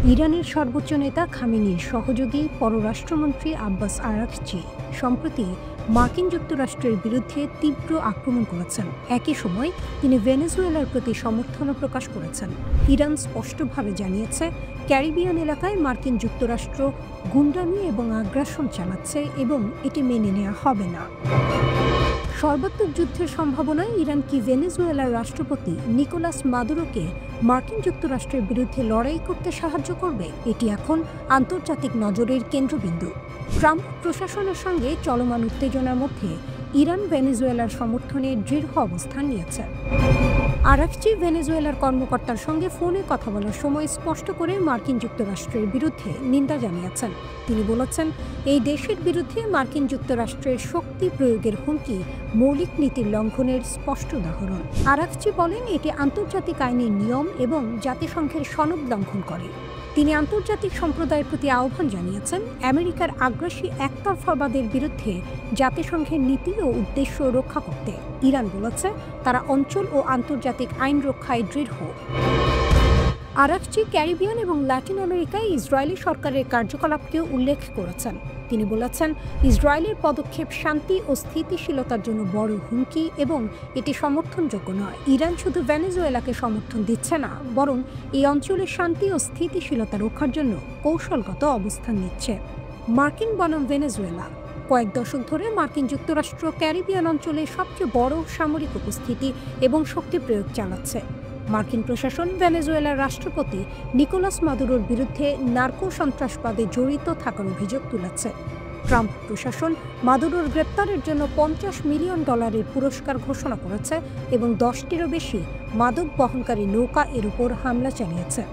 ইরানের সর্বোচ্চ নেতা খামেনির সহযোগী পররাষ্ট্রমন্ত্রী আব্বাস আরাঘচি সম্প্রতি মার্কিন যুক্তরাষ্ট্রের বিরুদ্ধে তীব্র আক্রমণ করেছেন। একই সময় তিনি ভেনেজুয়েলার প্রতি সমর্থনও প্রকাশ করেছেন। ইরান স্পষ্টভাবে জানিয়েছে, ক্যারিবিয়ান এলাকায় মার্কিন যুক্তরাষ্ট্র গুন্ডামি এবং আগ্রাসন চালাচ্ছে এবং এটি মেনে নেওয়া হবে না। সর্বাত্মক যুদ্ধের সম্ভাবনায় ইরান কি ভেনেজুয়েলার রাষ্ট্রপতি নিকোলাস মাদুরোকে মার্কিন যুক্তরাষ্ট্রের বিরুদ্ধে লড়াই করতে সাহায্য করবে? এটি এখন আন্তর্জাতিক নজরের কেন্দ্রবিন্দু। ট্রাম্প প্রশাসনের সঙ্গে চলমান উত্তেজনার মধ্যে ইরান ভেনেজুয়েলার সমর্থনে দৃঢ় অবস্থান নিয়েছে। আরাঘচি ভেনেজুয়েলার কর্মকর্তার সঙ্গে ফোনে কথা বলার সময় স্পষ্ট করে মার্কিন যুক্তরাষ্ট্রের বিরুদ্ধে নিন্দা জানিয়েছেন। তিনি বলেছেন, এই দেশের বিরুদ্ধে মার্কিন যুক্তরাষ্ট্রের শক্তি প্রয়োগের হুমকি মৌলিক নীতির লঙ্ঘনের স্পষ্ট উদাহরণ। আরাঘচি বলেন, এটি আন্তর্জাতিক আইনের নিয়ম এবং জাতিসংঘের সনদ লঙ্ঘন করে। তিনি আন্তর্জাতিক সম্প্রদায়ের প্রতি আহ্বান জানিয়েছেন, আমেরিকার আগ্রাসী একতরফাবাদের বিরুদ্ধে জাতিসংঘের নীতি ও উদ্দেশ্য রক্ষা করতে। ইরান বলেছে, তারা অঞ্চল ও আন্তর্জাতিক আইন রক্ষায় দৃঢ়। আরাঘচি ক্যারিবিয়ান এবং ল্যাটিন আমেরিকায় ইসরায়েলি সরকারের কার্যকলাপকেও উল্লেখ করেছেন। তিনি বলেছেন, ইসরায়েলের পদক্ষেপ শান্তি ও স্থিতিশীলতার জন্য বড় হুমকি এবং এটি সমর্থনযোগ্য নয়। ইরান শুধু ভেনেজুয়েলাকে সমর্থন দিচ্ছে না, বরং এই অঞ্চলের শান্তি ও স্থিতিশীলতা রক্ষার জন্য কৌশলগত অবস্থান নিচ্ছে। মার্কিন বনাম ভেনেজুয়েলা। কয়েক দশক ধরে মার্কিন যুক্তরাষ্ট্র ক্যারিবিয়ান অঞ্চলে সবচেয়ে বড় সামরিক উপস্থিতি এবং শক্তি প্রয়োগ চালাচ্ছে। মার্কিন প্রশাসন ভেনেজুয়েলার রাষ্ট্রপতি নিকোলাস মাদুরোর বিরুদ্ধে নার্কো সন্ত্রাসবাদে জড়িত থাকার অভিযোগ তুলেছে। ট্রাম্প প্রশাসন মাদুরোর গ্রেপ্তারের জন্য $50 মিলিয়ন পুরস্কার ঘোষণা করেছে এবং 10টিরও বেশি মাদক বহনকারী নৌকা এর উপর হামলা চালিয়েছে।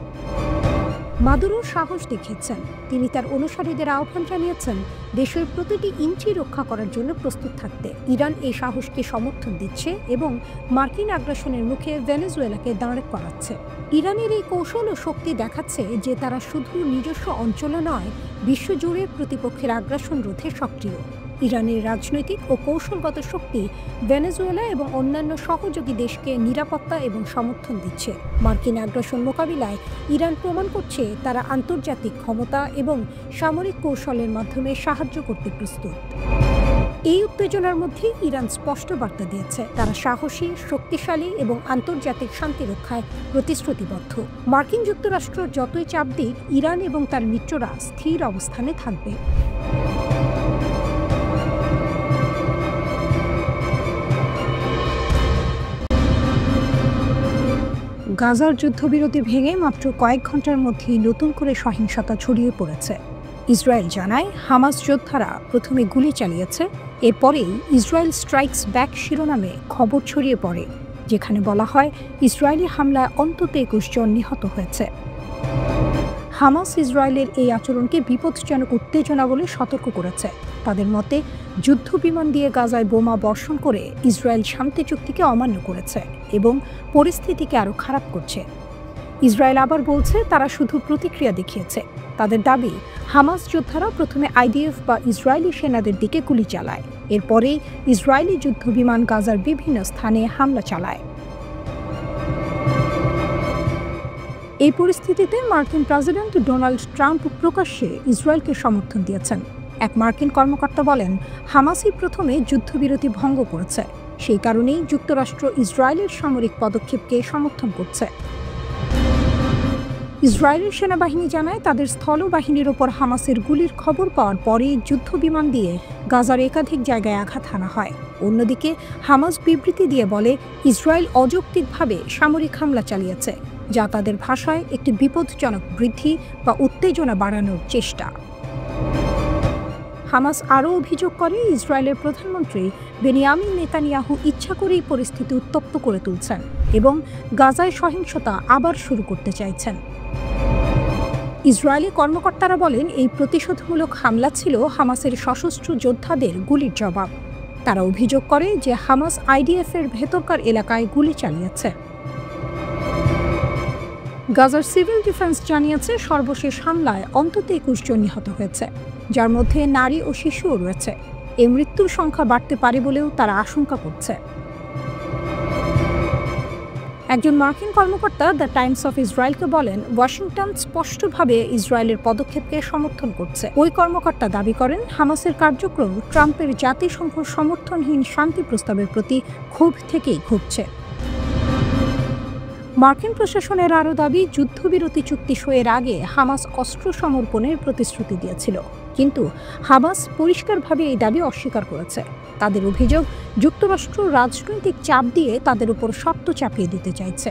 মাদুরো সাহস দেখিয়েছেন। তিনি তার অনুসারীদের আহ্বান জানিয়েছেন, দেশের প্রতিটি ইঞ্চি রক্ষা করার জন্য প্রস্তুত থাকতে। ইরান এই সাহসকে সমর্থন দিচ্ছে এবং মার্কিন আগ্রাসনের মুখে ভেনেজুয়েলাকে দাঁড় করাচ্ছে। ইরানের এই কৌশল ও শক্তি দেখাচ্ছে যে তারা শুধু নিজস্ব অঞ্চলে নয়, বিশ্বজুড়ে প্রতিপক্ষের আগ্রাসন রোধে সক্রিয়। ইরানের রাজনৈতিক ও কৌশলগত শক্তি ভেনেজুয়েলা এবং অন্যান্য সহযোগী দেশকে নিরাপত্তা এবং সমর্থন দিচ্ছে। মার্কিন আগ্রাসন মোকাবিলায় ইরান প্রমাণ করছে তারা আন্তর্জাতিক ক্ষমতা এবং সামরিক কৌশলের মাধ্যমে সাহায্য করতে প্রস্তুত। এই উত্তেজনার মধ্যে ইরান স্পষ্ট বার্তা দিয়েছে, তারা সাহসী, শক্তিশালী এবং আন্তর্জাতিক শান্তি রক্ষায় প্রতিশ্রুতিবদ্ধ। মার্কিন যুক্তরাষ্ট্র যতই চাপ দিক, ইরান এবং তার মিত্ররা স্থির অবস্থানে থাকবে। গাজার যুদ্ধবিরতি ভেঙে মাত্র কয়েক ঘন্টার মধ্যেই নতুন করে সহিংসতা ছড়িয়ে পড়েছে। ইসরায়েল জানায়, হামাস যোদ্ধারা প্রথমে গুলি চালিয়েছে, এরপরেই ইসরায়েল স্ট্রাইকস ব্যাক শিরোনামে খবর ছড়িয়ে পড়ে, যেখানে বলা হয় ইসরায়েলি হামলায় অন্তত 21 জন নিহত হয়েছে। হামাস ইসরায়েলের এই আচরণকে বিপজ্জনক উত্তেজনা বলে সতর্ক করেছে। তাদের মতে, যুদ্ধ বিমান দিয়ে গাজায় বোমা বর্ষণ করে ইসরায়েল শান্তি চুক্তিকে অমান্য করেছে এবং পরিস্থিতিকে আরও খারাপ করছে। ইসরায়েল আবার বলছে, তারা শুধু প্রতিক্রিয়া দেখিয়েছে। তাদের দাবি, হামাস যোদ্ধারা প্রথমে আইডিএফ বা ইসরায়েলি সেনাদের দিকে গুলি চালায়, এরপরেই ইসরায়েলি যুদ্ধ বিমান গাজার বিভিন্ন স্থানে হামলা চালায়। এই পরিস্থিতিতে মার্কিন প্রেসিডেন্ট ডোনাল্ড ট্রাম্প প্রকাশ্যে ইসরায়েলকে সমর্থন দিয়েছেন। এক মার্কিন কর্মকর্তা বলেন, হামাসই প্রথমে যুদ্ধবিরতি ভঙ্গ করেছে, সেই কারণেই যুক্তরাষ্ট্র ইসরায়েলের সামরিক পদক্ষেপকে সমর্থন করছে। ইসরায়েলের সেনাবাহিনী জানায়, তাদের স্থলবাহিনীর ওপর হামাসের গুলির খবর পাওয়ার পরেই যুদ্ধ বিমান দিয়ে গাজার একাধিক জায়গায় আঘাত হানা হয়। অন্যদিকে হামাস বিবৃতি দিয়ে বলে, ইসরায়েল অযৌক্তিকভাবে সামরিক হামলা চালিয়েছে, যা তাদের ভাষায় একটি বিপজ্জনক বৃদ্ধি বা উত্তেজনা বাড়ানোর চেষ্টা। হামাস আরও অভিযোগ করে, ইসরায়েলের প্রধানমন্ত্রী বেনিয়ামিন নেতানিয়াহু ইচ্ছা করেই পরিস্থিতি উত্তপ্ত করে তুলছেন এবং গাজায় সহিংসতা আবার শুরু করতে চাইছেন। ইসরায়েলি কর্মকর্তারা বলেন, এই প্রতিশোধমূলক হামলা ছিল হামাসের সশস্ত্র যোদ্ধাদের গুলির জবাব। তারা অভিযোগ করে যে হামাস আইডিএফের ভেতরকার এলাকায় গুলি চালিয়েছে। গাজার সিভিল ডিফেন্স জানিয়েছে, সর্বশেষ হামলায় অন্তত 21 জন নিহত হয়েছে, যার মধ্যে নারী ও শিশুও রয়েছে। এই মৃত্যুর সংখ্যা বাড়তে পারে বলেও তারা আশঙ্কা করছে। একজন মার্কিন কর্মকর্তা দ্য টাইমস অফ ইসরায়েলকে বলেন, ওয়াশিংটন স্পষ্টভাবে ইসরায়েলের পদক্ষেপকে সমর্থন করছে। ওই কর্মকর্তা দাবি করেন, হামাসের কার্যক্রম ট্রাম্পের জাতিসংঘ সমর্থনহীন শান্তি প্রস্তাবের প্রতি ক্ষোভ থেকেই ঘটছে। মার্কিন প্রশাসনের আরও দাবি, যুদ্ধবিরতি চুক্তি সইয়ের আগে হামাস অস্ত্র সমর্পণের প্রতিশ্রুতি দিয়েছিল, কিন্তু হামাস পরিষ্কারভাবে এই দাবি অস্বীকার করেছে। তাদের অভিযোগ, যুক্তরাষ্ট্র রাজনৈতিক চাপ দিয়ে তাদের উপর শর্ত চাপিয়ে দিতে চাইছে।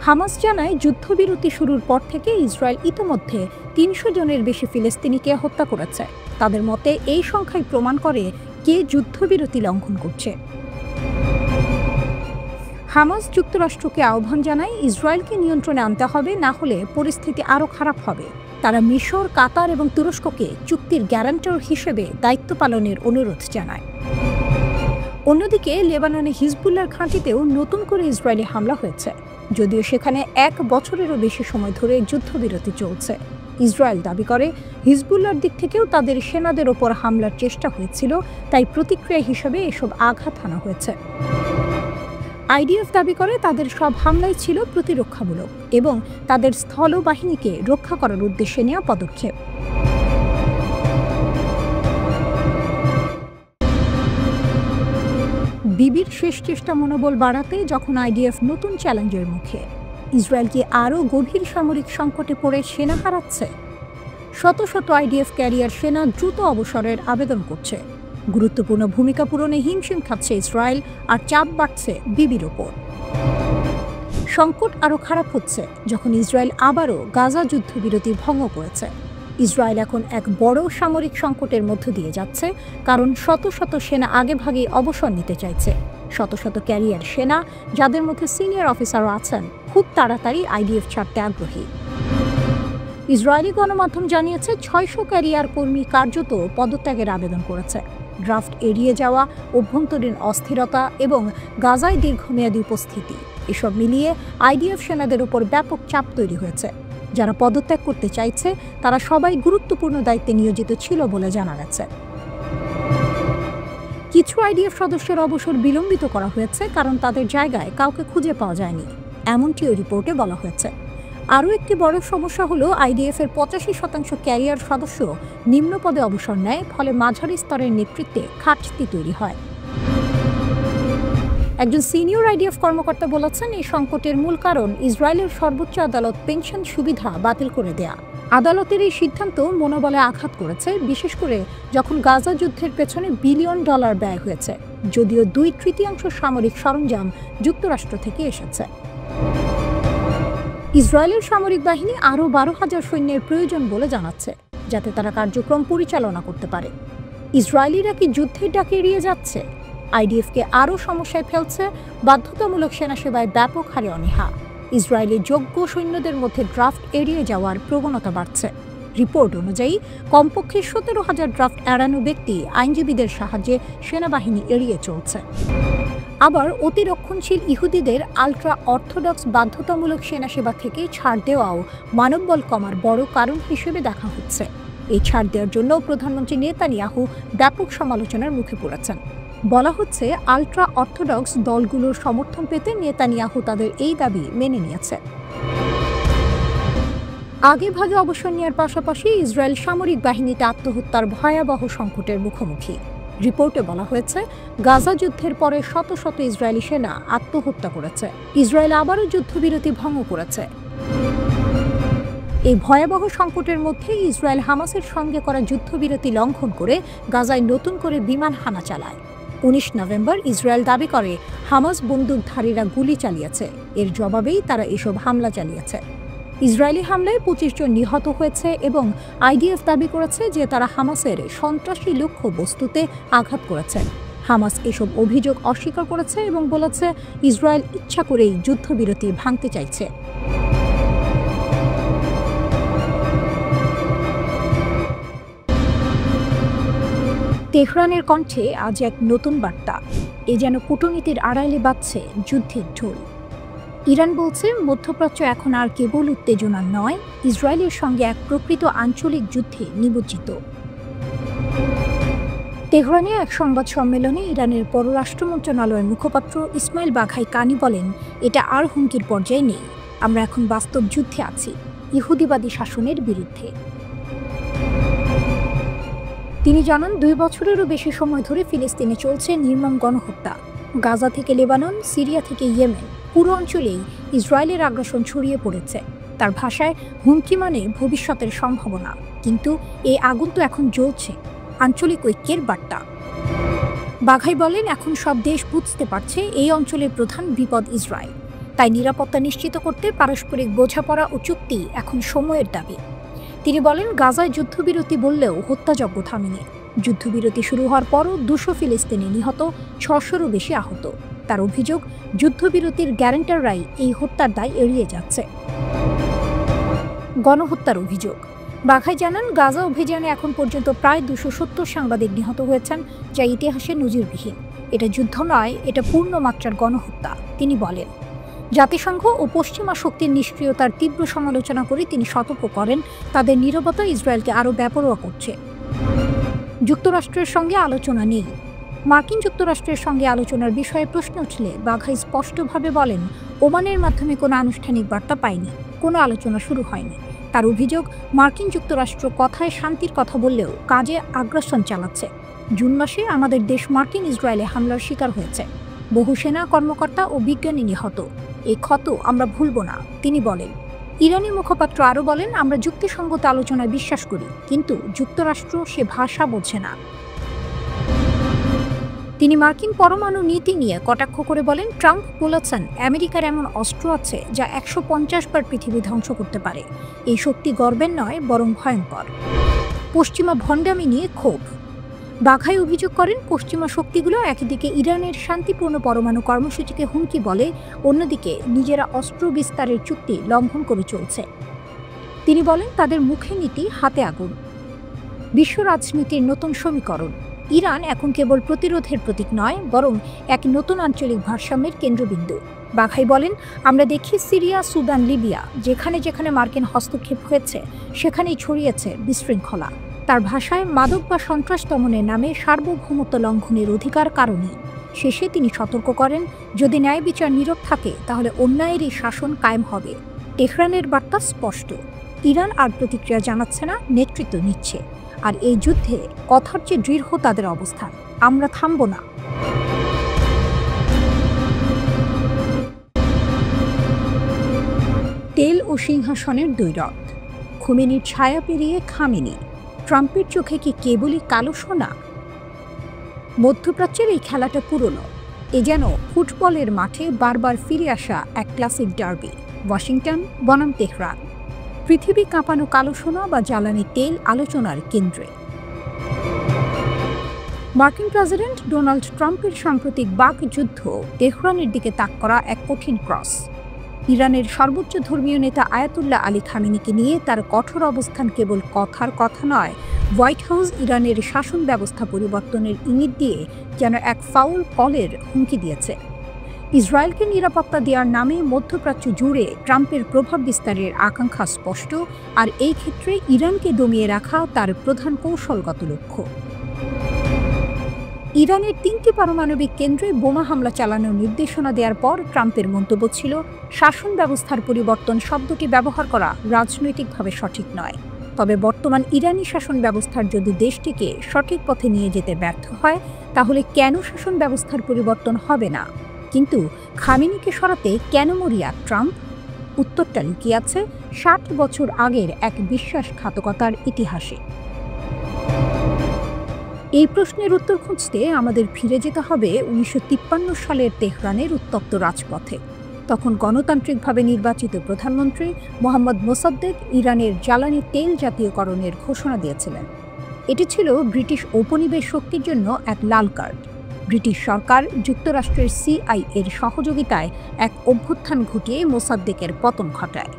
হামাস জানায়, যুদ্ধবিরতি শুরুর পর থেকে ইসরায়েল ইতোমধ্যে ৩০০ জনের বেশি ফিলিস্তিনিকে হত্যা করেছে। তাদের মতে এই সংখ্যাই প্রমাণ করে কে যুদ্ধবিরতি লঙ্ঘন করছে। হামাস যুক্তরাষ্ট্রকে আহ্বান জানায়, ইসরায়েলকে নিয়ন্ত্রণে আনতে হবে, না হলে পরিস্থিতি আরও খারাপ হবে। তারা মিশর, কাতার এবং তুরস্ককে চুক্তির গ্যারান্টর হিসেবে দায়িত্ব পালনের অনুরোধ জানায়। অন্যদিকে লেবাননে হিজবুল্লাহর ঘাঁটিতেও নতুন করে ইসরায়েলি হামলা হয়েছে, যদিও সেখানে ১ বছরেরও বেশি সময় ধরে যুদ্ধবিরতি চলছে। ইসরায়েল দাবি করে, হিজবুল্লাহর দিক থেকেও তাদের সেনাদের ওপর হামলার চেষ্টা হয়েছিল, তাই প্রতিক্রিয়া হিসেবে এসব আঘাত হানা হয়েছে। আইডিএফ দাবি করে, তাদের সব হামলাই ছিল প্রতিরক্ষামূলক এবং তাদের স্থলবাহিনীকে রক্ষা করার উদ্দেশ্যে নেওয়া পদক্ষেপ। বিবির শেষ চেষ্টা মনোবল বাড়াতে যখন আইডিএফ নতুন চ্যালেঞ্জের মুখে, ইসরায়েল কি আরও গভীর সামরিক সংকটে পড়ে সেনা হারাচ্ছে? শত শত আইডিএফ ক্যারিয়ার সেনা দ্রুত অবসরের আবেদন করছে। গুরুত্বপূর্ণ ভূমিকা পূরণে হিমশিম খাচ্ছে ইসরায়েল, আর চাপ বাড়ছে বিবির ওপর। সংকট আরও খারাপ হচ্ছে যখন ইসরায়েল আবারও গাজা যুদ্ধবিরতি ভঙ্গ করেছে। ইসরায়েল এখন এক বড় সামরিক সংকটের মধ্য দিয়ে যাচ্ছে, কারণ শত শত সেনা আগেভাগেই অবসর নিতে চাইছে। শত শত ক্যারিয়ার সেনা, যাদের মধ্যে সিনিয়র অফিসারও আছেন, খুব তাড়াতাড়ি আইডিএফ ছাড়তে আগ্রহী। ইসরায়েলি গণমাধ্যম জানিয়েছে, ৬০০ ক্যারিয়ার কর্মী কার্যত পদত্যাগের আবেদন করেছে। ড্রাফট এড়িয়ে যাওয়া, অভ্যন্তরীণ অস্থিরতা এবং গাজায় দীর্ঘমেয়াদী উপস্থিতি, এসব মিলিয়ে আইডিএফ সেনাদের উপর ব্যাপক চাপ তৈরি হয়েছে। যারা পদত্যাগ করতে চাইছে তারা সবাই গুরুত্বপূর্ণ দায়িত্বে নিয়োজিত ছিল বলে জানা গেছে। কিছু আইডিএফ সদস্যের অবসর বিলম্বিত করা হয়েছে কারণ তাদের জায়গায় কাউকে খুঁজে পাওয়া যায়নি, এমনটিও রিপোর্টে বলা হয়েছে। আরও একটি বড় সমস্যা হলো, আইডিএফের ৮৫% ক্যারিয়ার সদস্য নিম্ন পদে অবসর নেয়, ফলে মাঝারি স্তরের নেতৃত্বে ঘাটতি তৈরি হয়। একজন সিনিয়র আইডিএফ কর্মকর্তা বলেছেন, এই সংকটের মূল কারণ ইসরায়েলের সর্বোচ্চ আদালত পেনশন সুবিধা বাতিল করে দেয়া। আদালতের এই সিদ্ধান্ত মনোবলে আঘাত করেছে, বিশেষ করে যখন গাজা যুদ্ধের পেছনে বিলিয়ন ডলার ব্যয় হয়েছে, যদিও ২/৩ সামরিক সরঞ্জাম যুক্তরাষ্ট্র থেকে এসেছে। ইসরায়েলের সামরিক বাহিনী আরও ১২,০০০ সৈন্যের প্রয়োজন বলে জানাচ্ছে, যাতে তারা কার্যক্রম পরিচালনা করতে পারে। ইসরায়েলিরা কি যুদ্ধের ডাকে এড়িয়ে যাচ্ছে? আইডিএফকে আরও সমস্যায় ফেলছে বাধ্যতামূলক সেনাসেবায় ব্যাপক হারে অনীহা। ইসরায়েলি যোগ্য সৈন্যদের মধ্যে ড্রাফট এড়িয়ে যাওয়ার প্রবণতা বাড়ছে। রিপোর্ট অনুযায়ী কমপক্ষে ১৭,০০০ ড্রাফট এড়ানো ব্যক্তি আইনজীবীদের সাহায্যে সেনাবাহিনী এড়িয়ে চলছে। আবার অতিরক্ষণশীল ইহুদিদের আলট্রা অর্থোডক্স বাধ্যতামূলক সেনাসেবা থেকে ছাড় দেওয়াও মানববল কমার বড় কারণ হিসেবে দেখা হচ্ছে। এই ছাড় দেওয়ার জন্য প্রধানমন্ত্রী নেতানিয়াহু ব্যাপক সমালোচনার মুখে পড়েছেন। বলা হচ্ছে, আলট্রা অর্থোডক্স দলগুলোর সমর্থন পেতে নেতানিয়াহু তাদের এই দাবি মেনে নিয়েছে। আগেভাগে অবসর নেওয়ার পাশাপাশি ইসরায়েল সামরিক বাহিনীতে আত্মহত্যার ভয়াবহ সংকটের মুখোমুখি। রিপোর্টে বলা হয়েছে, গাজা যুদ্ধের পরে শত শত ইসরায়েলি সেনা আত্মহত্যা করেছে। ইসরায়েল আবারও যুদ্ধবিরতি ভঙ্গ করেছে। এই ভয়াবহ সংকটের মধ্যে ইসরায়েল হামাসের সঙ্গে করা যুদ্ধবিরতি লঙ্ঘন করে গাজায় নতুন করে বিমান হানা চালায়। ১৯ নভেম্বর ইসরায়েল দাবি করে হামাস বন্দুকধারীরা গুলি চালিয়েছে, এর জবাবেই তারা এসব হামলা চালিয়েছে। ইসরায়েলি হামলায় ২৫ জন নিহত হয়েছে এবং আইডিএফ দাবি করেছে যে তারা হামাসের সন্ত্রাসী লক্ষ্য বস্তুতে আঘাত করেছে। হামাস এসব অভিযোগ অস্বীকার করেছে এবং বলেছে ইসরায়েল ইচ্ছা করেই যুদ্ধবিরতি ভাঙতে চাইছে। তেহরানের কণ্ঠে আজ এক নতুন বার্তা, এ যেন কূটনীতির আড়ালে বাজছে যুদ্ধের ঢোল। ইরান বলছে, মধ্যপ্রাচ্য এখন আর কেবল উত্তেজনা নয়, ইসরায়েলের সঙ্গে এক প্রকৃত আঞ্চলিক যুদ্ধে নিমজ্জিত। তেহরানে এক সংবাদ সম্মেলনে ইরানের পররাষ্ট্র মন্ত্রণালয়ের মুখপাত্র ইসমাইল বাঘাই কানি বলেন, এটা আর হুমকির পর্যায়ে নেই, আমরা এখন বাস্তব যুদ্ধে আছি ইহুদিবাদী শাসনের বিরুদ্ধে। তিনি জানান, 2 বছরেরও বেশি সময় ধরে ফিলিস্তিনে চলছে নির্মম গণহত্যা। গাজা থেকে লেবানন, সিরিয়া থেকে ইয়েমেন, পুরো অঞ্চলেই ইসরায়েলের আগ্রাসন ছড়িয়ে পড়েছে। তার ভাষায়, হুমকি মানে ভবিষ্যতের সম্ভাবনা, কিন্তু এই আগুন তো এখন জ্বলছে। আঞ্চলিক ঐক্যের বার্তা। বাঘাই বলেন, এখন সব দেশ বুঝতে পারছে এই অঞ্চলের প্রধান বিপদ ইসরায়েল, তাই নিরাপত্তা নিশ্চিত করতে পারস্পরিক বোঝাপড়া ও চুক্তি এখন সময়ের দাবি। তিনি বলেন, গাজায় যুদ্ধবিরতি বললেও হত্যাযজ্ঞ থামেনি। যুদ্ধবিরতি শুরু হওয়ার পরও 200 ফিলিস্তিনি নিহত, 600-রও বেশি আহত। তার অভিযোগ, যুদ্ধবিরতির গ্যারান্টাররাই এই হত্যার দায় এড়িয়ে যাচ্ছে। গণহত্যার অভিযোগ। বাঘাই জানান, গাজা অভিযানে এখন পর্যন্ত প্রায় 270 সাংবাদিক নিহত হয়েছেন, যা ইতিহাসে নজিরবিহীন। এটা যুদ্ধ নয়, এটা পূর্ণমাত্রার গণহত্যা। তিনি বলেন, জাতিসংঘ ও পশ্চিমা শক্তির নিষ্ক্রিয়তার তীব্র সমালোচনা করে তিনি সতর্ক করেন, তাদের নীরবতা ইসরায়েলকে আরও বেপরোয়া করছে। যুক্তরাষ্ট্রের সঙ্গে আলোচনা নেই। মার্কিন যুক্তরাষ্ট্রের সঙ্গে আলোচনার বিষয়ে প্রশ্ন উঠলে বাঘাই স্পষ্টভাবে বলেন, ওমানের মাধ্যমে কোনো আনুষ্ঠানিক বার্তা পায়নি, কোনো আলোচনা শুরু হয়নি। তার অভিযোগ, মার্কিন যুক্তরাষ্ট্র কথায় শান্তির কথা বললেও কাজে আগ্রাসন চালাচ্ছে। জুন মাসে আমাদের দেশ মার্কিন ইসরায়েলে হামলার শিকার হয়েছে। বহু সেনা কর্মকর্তা ও বিজ্ঞানী নিহত। এই ক্ষত আমরা ভুলব না, তিনি বলেন। ইরানি মুখপাত্র আরও বলেন, আমরা যুক্তিসঙ্গত আলোচনায় বিশ্বাস করি, কিন্তু যুক্তরাষ্ট্র সে ভাষা বোঝে না। তিনি মার্কিন পরমাণু নীতি নিয়ে কটাক্ষ করে বলেন, ট্রাম্প বলেছেন, আমেরিকার এমন অস্ত্র আছে যা 150 বার পৃথিবী ধ্বংস করতে পারে। এই শক্তি গর্বের নয়, বরং ভয়ঙ্কর। পশ্চিমা ভণ্ডামি নিয়ে ক্ষোভ। বাঘাই অভিযোগ করেন, পশ্চিমা শক্তিগুলো একদিকে ইরানের শান্তিপূর্ণ পরমাণু কর্মসূচিকে হুমকি বলে, অন্যদিকে নিজেরা অস্ত্র বিস্তারের চুক্তি লঙ্ঘন করে চলছে। তিনি বলেন, তাদের মুখে নীতি, হাতে আগুন। বিশ্ব রাজনীতির নতুন সমীকরণ। ইরান এখন কেবল প্রতিরোধের প্রতীক নয়, বরং এক নতুন আঞ্চলিক ভারসাম্যের কেন্দ্রবিন্দু। বাঘাই বলেন, আমরা দেখি সিরিয়া, সুদান, লিবিয়া, যেখানে যেখানে মার্কিন হস্তক্ষেপ হয়েছে সেখানেই ছড়িয়েছে বিশৃঙ্খলা। তার ভাষায়, মাদক বা সন্ত্রাস দমনের নামে সার্বভৌমত্ব লঙ্ঘনের অধিকার কারণেই। শেষে তিনি সতর্ক করেন, যদি ন্যায় বিচার নীরব থাকে তাহলে অন্যায়ের এই শাসন কায়েম হবে। তেহরানের বার্তা স্পষ্ট, ইরান আর প্রতিক্রিয়া জানাচ্ছে না, নেতৃত্ব নিচ্ছে। আর এই যুদ্ধে কথার চেয়ে দৃঢ় তাদের অবস্থান, আমরা থামব না। তেল ও সিংহাসনের দ্বৈরথ। খুমেনির ছায়া পেরিয়ে খামেনি, ট্রাম্পের চোখে কি কেবলই কালো সোনা? মধ্যপ্রাচ্যের এই খেলাটা পুরনো। এ যেন ফুটবলের মাঠে বারবার ফিরে আসা এক ক্লাসিক ডার্বি। ওয়াশিংটন বনাম তেহরান। পৃথিবী কাঁপানো কালো সোনা বা জ্বালানি তেল আলোচনার কেন্দ্রে। মার্কিন প্রেসিডেন্ট ডোনাল্ড ট্রাম্পের সাম্প্রতিক বাকযুদ্ধ তেহরানের দিকে তাক করা এক কঠিন ক্রস। ইরানের সর্বোচ্চ ধর্মীয় নেতা আয়াতুল্লাহ আলী খামেনিকে নিয়ে তার কঠোর অবস্থান কেবল কথার কথা নয়, হোয়াইট হাউস ইরানের শাসন ব্যবস্থা পরিবর্তনের ইঙ্গিত দিয়ে যেন এক ফাউল কলের হুমকি দিয়েছে। ইসরায়েলকে নিরাপত্তা দেওয়ার নামে মধ্যপ্রাচ্য জুড়ে ট্রাম্পের প্রভাব বিস্তারের আকাঙ্ক্ষা স্পষ্ট, আর এই ক্ষেত্রে ইরানকে দমিয়ে রাখা তার প্রধান কৌশলগত লক্ষ্য। ইরানের 3টি পারমাণবিক কেন্দ্রে বোমা হামলা চালানোর নির্দেশনা দেওয়ার পর ট্রাম্পের মন্তব্য ছিল, শাসন ব্যবস্থার পরিবর্তন শব্দটি ব্যবহার করা রাজনৈতিকভাবে সঠিক নয়। তবে বর্তমান ইরানি শাসন ব্যবস্থার যদি দেশটিকে সঠিক পথে নিয়ে যেতে ব্যর্থ হয়, তাহলে কেন শাসন ব্যবস্থার পরিবর্তন হবে না? কিন্তু খামেনিকে সরাতে কেন মরিয়া ট্রাম্প? উত্তরটা লুকিয়ে আছে 60 বছর আগের এক বিশ্বাসঘাতকতার ইতিহাসে। এই প্রশ্নের উত্তর খুঁজতে আমাদের ফিরে যেতে হবে 1953 সালের তেহরানের উত্তপ্ত রাজপথে। তখন গণতান্ত্রিকভাবে নির্বাচিত প্রধানমন্ত্রী মোহাম্মদ মোসাদ্দেক ইরানের জ্বালানি তেল জাতীয়করণের ঘোষণা দিয়েছিলেন। এটি ছিল ব্রিটিশ ঔপনিবেশ শক্তির জন্য এক লাল কার্ড। ব্রিটিশ সরকার যুক্তরাষ্ট্রের CIA-এর সহযোগিতায় এক অভ্যুত্থান ঘটিয়ে মোসাদ্দেকের পতন ঘটায়।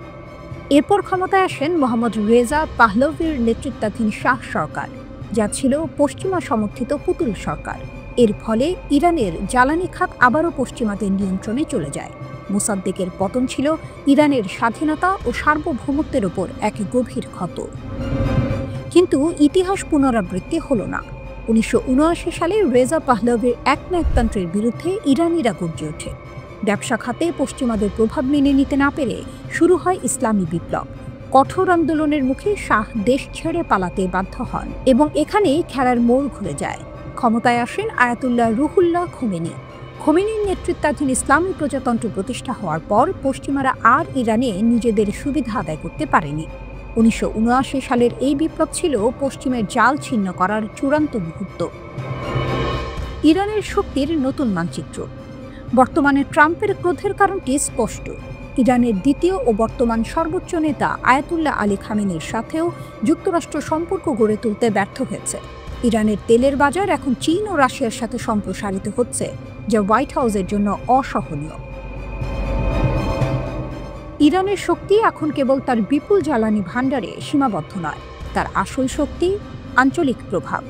এরপর ক্ষমতায় আসেন মোহাম্মদ রেজা পাহলভির নেতৃত্বাধীন শাহ সরকার, যা ছিল পশ্চিমা সমর্থিত পুতুল সরকার। এর ফলে ইরানের জ্বালানি খাত আবারও পশ্চিমাদের নিয়ন্ত্রণে চলে যায়। মোসাদ্দেকের পতন ছিল ইরানের স্বাধীনতা ও সার্বভৌমত্বের ওপর এক গভীর ক্ষত। কিন্তু ইতিহাস পুনরাবৃত্তি হলো না। 1979 সালে রেজা পাহলভির একনায়কতন্ত্রের বিরুদ্ধে ইরানিরা গর্জে ওঠে। ব্যবসা খাতে পশ্চিমাদের প্রভাব মেনে নিতে না পেরে শুরু হয় ইসলামী বিপ্লব। কঠোর আন্দোলনের মুখে শাহ দেশ ছেড়ে পালাতে বাধ্য হন এবং এখানেই খেলার মোড় ঘুরে যায়। ক্ষমতায় আসেন আয়াতুল্লাহ রুহুল্লাহ খোমেনি। খোমেনির নেতৃত্বাধীন ইসলামী প্রজাতন্ত্র প্রতিষ্ঠা হওয়ার পর পশ্চিমারা আর ইরানে নিজেদের সুবিধা আদায় করতে পারেনি। 1979 সালের এই বিপ্লব ছিল পশ্চিমের জাল ছিন্ন করার চূড়ান্ত মুহূর্ত। ইরানের শক্তির নতুন মানচিত্র। বর্তমানে ট্রাম্পের ক্রোধের কারণটি স্পষ্ট। ইরানের দ্বিতীয় ও বর্তমান সর্বোচ্চ নেতা আয়াতুল্লাহ আলী খামেনির সাথেও যুক্তরাষ্ট্র সম্পর্ক গড়ে তুলতে ব্যর্থ হয়েছে। ইরানের তেলের বাজার এখন চীন ও রাশিয়ার সাথে সম্প্রসারিত হচ্ছে, যা হোয়াইট হাউসের জন্য অসহনীয়। ইরানের শক্তি এখন কেবল তার বিপুল জ্বালানি ভাণ্ডারে সীমাবদ্ধ নয়, তার আসল শক্তি আঞ্চলিক প্রভাব।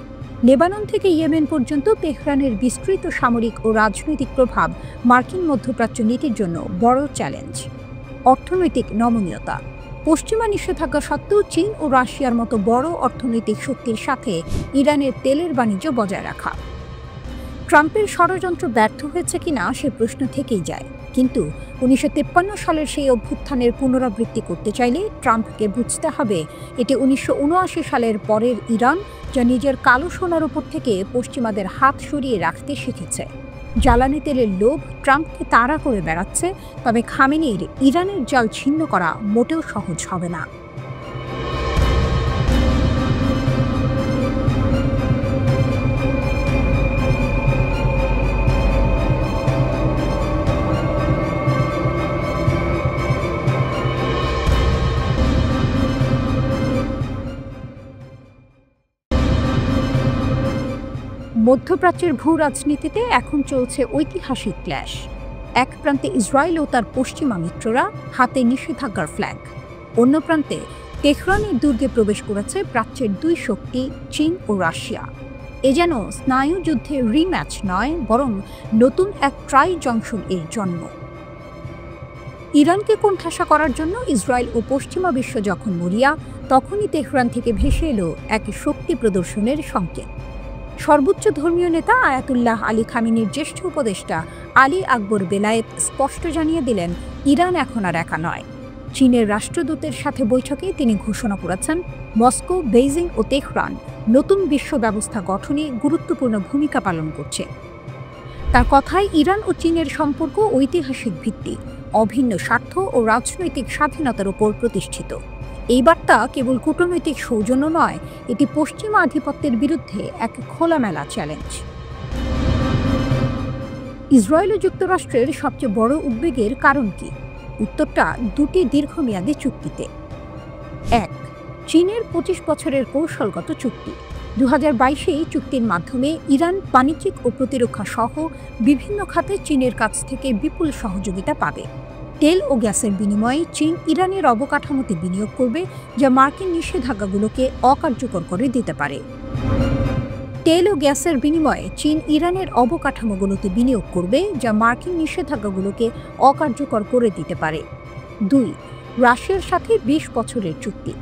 লেবানন থেকে ইয়েমেন পর্যন্ত তেহরানের বিস্তৃত সামরিক ও রাজনৈতিক প্রভাব মার্কিন মধ্যপ্রাচ্য নীতির জন্য বড় চ্যালেঞ্জ। অর্থনৈতিক নমনীয়তা। পশ্চিমা নিষেধাজ্ঞা সত্ত্বেও চীন ও রাশিয়ার মতো বড় অর্থনৈতিক শক্তির সাথে ইরানের তেলের বাণিজ্য বজায় রাখা। ট্রাম্পের ষড়যন্ত্র ব্যর্থ হয়েছে কিনা সে প্রশ্ন থেকেই যায়, কিন্তু 1953 সালের সেই অভ্যুত্থানের পুনরাবৃত্তি করতে চাইলে ট্রাম্পকে বুঝতে হবে এটি 1979 সালের পরের ইরান, যা নিজের কালো সোনার ওপর থেকে পশ্চিমাদের হাত সরিয়ে রাখতে শিখেছে। জ্বালানি তেলের লোভ ট্রাম্পকে তাড়া করে বেড়াচ্ছে, তবে খামেনির ইরানের জাল ছিন্ন করা মোটেও সহজ হবে না। মধ্যপ্রাচ্যের ভূ রাজনীতিতে এখন চলছে ঐতিহাসিক ক্ল্যাশ। এক প্রান্তে ইসরায়েল ও তার পশ্চিমা মিত্ররা, হাতে নিষেধাজ্ঞার ফ্ল্যাগ। অন্য প্রান্তে তেহরানের দুর্গে প্রবেশ করেছে প্রাচ্যের দুই শক্তি চীন ও রাশিয়া। এ যেন স্নায়ু যুদ্ধে রিম্যাচ নয়, বরং নতুন এক ট্রাই জংশন এর জন্ম। ইরানকে কোণঠাসা করার জন্য ইসরায়েল ও পশ্চিমা বিশ্ব যখন মরিয়া, তখনই তেহরান থেকে ভেসে এলো এক শক্তি প্রদর্শনের সংকেত। সর্বোচ্চ ধর্মীয় নেতা আয়াতুল্লাহ আলী খামেনির জ্যেষ্ঠ উপদেষ্টা আলী আকবর বেলায়েত স্পষ্ট জানিয়ে দিলেন, ইরান এখন আর একা নয়। চীনের রাষ্ট্রদূতের সাথে বৈঠকে তিনি ঘোষণা করেছেন, মস্কো, বেইজিং ও তেহরান নতুন বিশ্ব ব্যবস্থা গঠনে গুরুত্বপূর্ণ ভূমিকা পালন করছে। তার কথায় ইরান ও চীনের সম্পর্ক ঐতিহাসিক ভিত্তি, অভিন্ন স্বার্থ ও রাজনৈতিক স্বাধীনতার উপর প্রতিষ্ঠিত। এই বার্তা কেবল কূটনৈতিক সৌজন্য নয়, এটি পশ্চিমা আধিপত্যের বিরুদ্ধে এক খোলামেলা চ্যালেঞ্জ। ইসরায়েল ও যুক্তরাষ্ট্রের সবচেয়ে বড় উদ্বেগের কারণ কি? উত্তরটা দুটি দীর্ঘমেয়াদী চুক্তিতে। এক, চীনের 25 বছরের কৌশলগত চুক্তি। 2022 এই চুক্তির মাধ্যমে ইরান বাণিজ্যিক ও প্রতিরক্ষা সহ বিভিন্ন খাতে চীনের কাছ থেকে বিপুল সহযোগিতা পাবে। তেল ও গ্যাসের বিনিময়ে চীন ইরানের অবকাঠামোতে বিনিয়োগ করবে, যা মার্কিন নিষেধাজ্ঞাগুলোকে অকার্যকর করে দিতে পারে। তেল ও গ্যাসের বিনিময়ে চীন ইরানের অবকাঠামোগুলোতে বিনিয়োগ করবে, যা মার্কিন নিষেধাজ্ঞাগুলোকে অকার্যকর করে দিতে পারে। 2, রাশিয়ার সাথে 20 বছরের চুক্তি।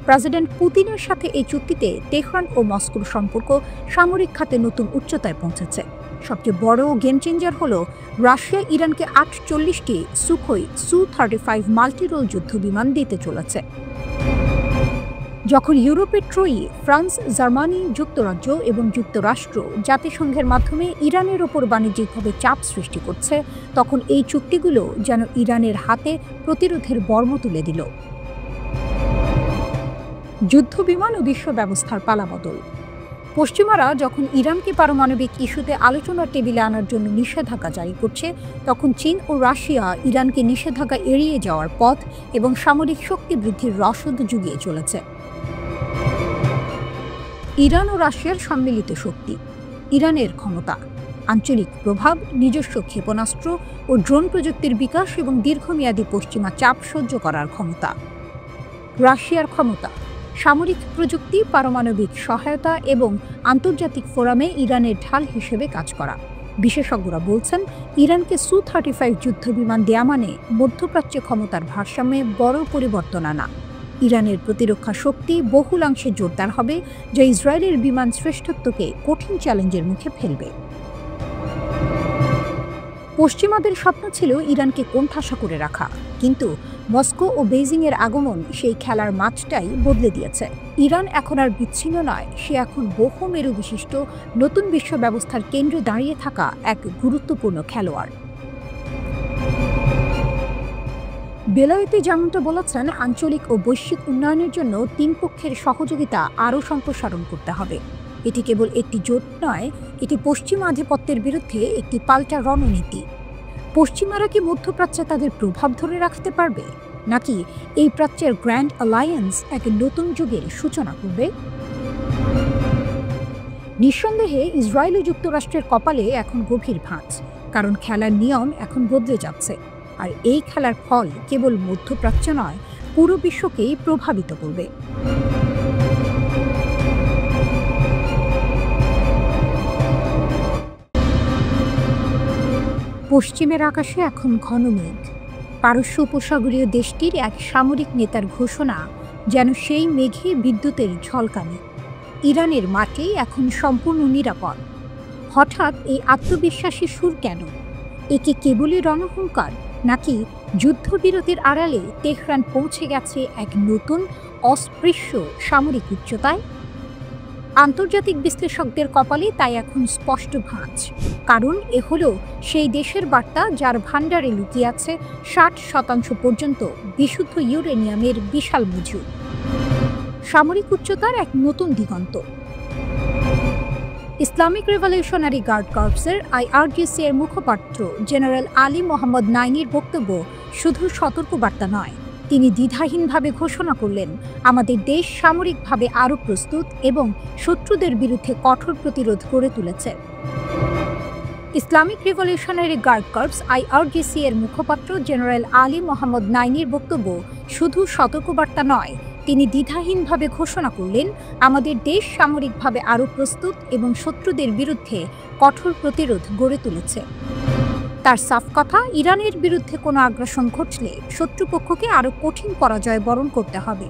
প্রেসিডেন্ট পুতিনের সাথে এই চুক্তিতে তেহরান ও মস্কোর সম্পর্ক সামরিক খাতে নতুন উচ্চতায় পৌঁছেছে। সবচেয়ে বড় গেম চেঞ্জার হলো রাশিয়া ইরানকে 48টি সুখোই Su-35 মাল্টিরোল যুদ্ধবিমান দিতে চলেছে। যখন ইউরোপের ট্রয়ি, ফ্রান্স, জার্মানি, যুক্তরাজ্য এবং যুক্তরাষ্ট্র জাতিসংঘের মাধ্যমে ইরানের ওপর বাণিজ্যিকভাবে চাপ সৃষ্টি করছে, তখন এই চুক্তিগুলো যেন ইরানের হাতে প্রতিরোধের বর্ম তুলে দিল। যুদ্ধবিমান ও বিশ্ব ব্যবস্থার পালাবদল। পশ্চিমারা যখন ইরানকে পারমাণবিক ইস্যুতে আলোচনার টেবিলে আনার জন্য নিষেধাজ্ঞা জারি করছে, তখন চীন ও রাশিয়া ইরানকে নিষেধাজ্ঞা এড়িয়ে যাওয়ার পথ এবং সামরিক শক্তি বৃদ্ধির রসদ জুগিয়ে চলেছে। ইরান ও রাশিয়ার সম্মিলিত শক্তি। ইরানের ক্ষমতা, আঞ্চলিক প্রভাব, নিজস্ব ক্ষেপণাস্ত্র ও ড্রোন প্রযুক্তির বিকাশ এবং দীর্ঘমেয়াদী পশ্চিমা চাপ সহ্য করার ক্ষমতা। রাশিয়ার ক্ষমতা, সামরিক প্রযুক্তি, পারমাণবিক সহায়তা এবং আন্তর্জাতিক ফোরামে ইরানের ঢাল হিসেবে কাজ করা। বিশেষজ্ঞরা বলছেন, ইরানকে Su-35 যুদ্ধবিমান দেয়া মানে মধ্যপ্রাচ্য ক্ষমতার ভারসাম্যে বড় পরিবর্তন আনা। ইরানের প্রতিরক্ষা শক্তি বহুলাংশে জোরদার হবে, যা ইসরায়েলের বিমান শ্রেষ্ঠত্বকে কঠিন চ্যালেঞ্জের মুখে ফেলবে। পশ্চিমাদের স্বপ্ন ছিল ইরানকে কোণঠাসা করে রাখা, কিন্তু মস্কো ও বেইজিংয়ের আগমন সেই খেলার মাঠটাই বদলে দিয়েছে। ইরান এখন আর বিচ্ছিন্ন নয়, সে এখন বহু মেরু বিশিষ্ট নতুন বিশ্ব ব্যবস্থার কেন্দ্রে দাঁড়িয়ে থাকা এক গুরুত্বপূর্ণ খেলোয়াড়। বেলায়েতি যেমনটা বলেছেন, আঞ্চলিক ও বৈশ্বিক উন্নয়নের জন্য তিন পক্ষের সহযোগিতা আরও সম্প্রসারণ করতে হবে। এটি কেবল একটি জোট নয়, এটি পশ্চিমা আধিপত্যের বিরুদ্ধে একটি পাল্টা রণনীতি। পশ্চিমারা কি মধ্যপ্রাচ্যে তাদের প্রভাব ধরে রাখতে পারবে, নাকি এই প্রাচ্যের গ্র্যান্ড অ্যালায়েন্স এক নতুন যুগের সূচনা করবে? নিঃসন্দেহে ইসরায়েল ও যুক্তরাষ্ট্রের কপালে এখন গভীর ভাঁজ, কারণ খেলার নিয়ম এখন বদলে যাচ্ছে, আর এই খেলার ফল কেবল মধ্যপ্রাচ্য নয়, পুরো বিশ্বকেই প্রভাবিত করবে। পশ্চিমের আকাশে এখন ঘন মেঘ। পারস্য উপসাগরীয় দেশটির এক সামরিক নেতার ঘোষণা যেন সেই মেঘে বিদ্যুতের ঝলকানি। ইরানের মাটি এখন সম্পূর্ণ নিরাপদ। হঠাৎ এই আত্মবিশ্বাসী সুর কেন? একে কেবলই রণহুঙ্কার, নাকি যুদ্ধবিরতির আড়ালে তেহরান পৌঁছে গেছে এক নতুন অস্পৃশ্য সামরিক উচ্চতায়? আন্তর্জাতিক বিশ্লেষকদের কপালে তাই এখন স্পষ্ট ভাঁজ, কারণ এ হলো সেই দেশের বার্তা যার ভাণ্ডারে লুকিয়ে আছে 60% পর্যন্ত বিশুদ্ধ ইউরেনিয়ামের বিশাল মজুদ। সামরিক উচ্চতার এক নতুন দিগন্ত। ইসলামিক রেভলিউশনারি গার্ড কর্পসের IRGC এর মুখপাত্র জেনারেল আলী মোহাম্মদ নাইনির বক্তব্য শুধু সতর্কবার্তা নয়, তিনি দ্বিধাহীনভাবে ঘোষণা করলেন, আমাদের দেশ সামরিকভাবে আরও প্রস্তুত এবং শত্রুদের বিরুদ্ধে কঠোর প্রতিরোধ গড়ে তুলেছে। Islamic revolutionary guard corps IRGC এর মুখপাত্র জেনারেল আলী মোহাম্মদ নাইনির বক্তব্য শুধু সতর্কবার্তা নয়, তিনি দ্বিধাহীনভাবে ঘোষণা করলেন, আমাদের দেশ সামরিকভাবে আরও প্রস্তুত এবং শত্রুদের বিরুদ্ধে কঠোর প্রতিরোধ গড়ে তুলেছে। তার সাফ কথা, ইরানের বিরুদ্ধে কোনো আগ্রাসন ঘটলে শত্রুপক্ষকে আরও কঠিন পরাজয় বরণ করতে হবে।